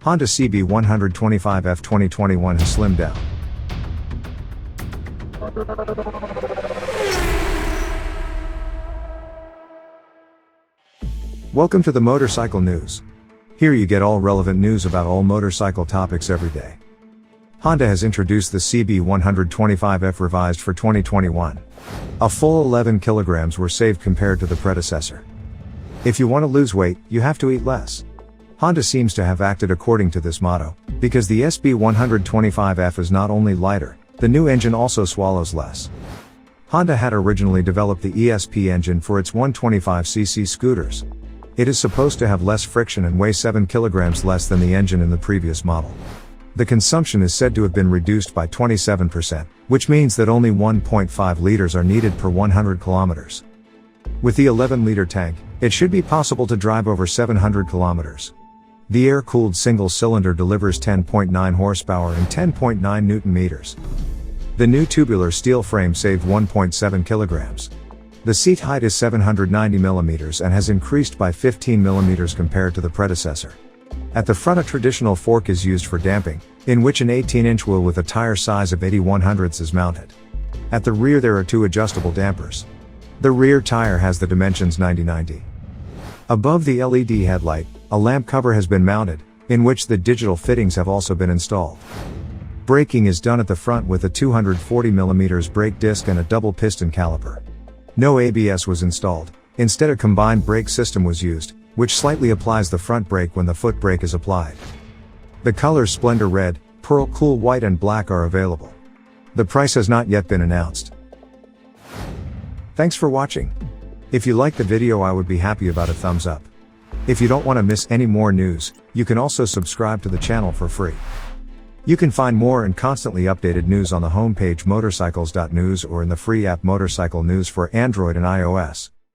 Honda CB125F 2021 has slimmed down. Welcome to the Motorcycle News. Here you get all relevant news about all motorcycle topics every day. Honda has introduced the CB125F revised for 2021. A full 11 kilograms were saved compared to the predecessor. If you want to lose weight, you have to eat less. Honda seems to have acted according to this motto, because the SB125F is not only lighter, the new engine also swallows less. Honda had originally developed the ESP engine for its 125cc scooters. It is supposed to have less friction and weigh 7 kilograms less than the engine in the previous model. The consumption is said to have been reduced by 27%, which means that only 1.5 liters are needed per 100 kilometers. With the 11-liter tank, it should be possible to drive over 700 kilometers. The air-cooled single-cylinder delivers 10.9 horsepower and 10.9 newton-meters. The new tubular steel frame saved 1.7 kilograms. The seat height is 790 millimeters and has increased by 15 millimeters compared to the predecessor. At the front, a traditional fork is used for damping, in which an 18-inch wheel with a tire size of 81/100 is mounted. At the rear there are two adjustable dampers. The rear tire has the dimensions 90/90. Above the LED headlight, a lamp cover has been mounted, in which the digital fittings have also been installed. Braking is done at the front with a 240mm brake disc and a double piston caliper. No ABS was installed, instead a combined brake system was used, which slightly applies the front brake when the foot brake is applied. The colors Splendor Red, Pearl Cool White and Black are available. The price has not yet been announced. Thanks for watching. If you liked the video, I would be happy about a thumbs up. If you don't want to miss any more news, you can also subscribe to the channel for free. You can find more and constantly updated news on the homepage MOTORCYCLES.NEWS or in the free app Motorcycle News for Android and iOS.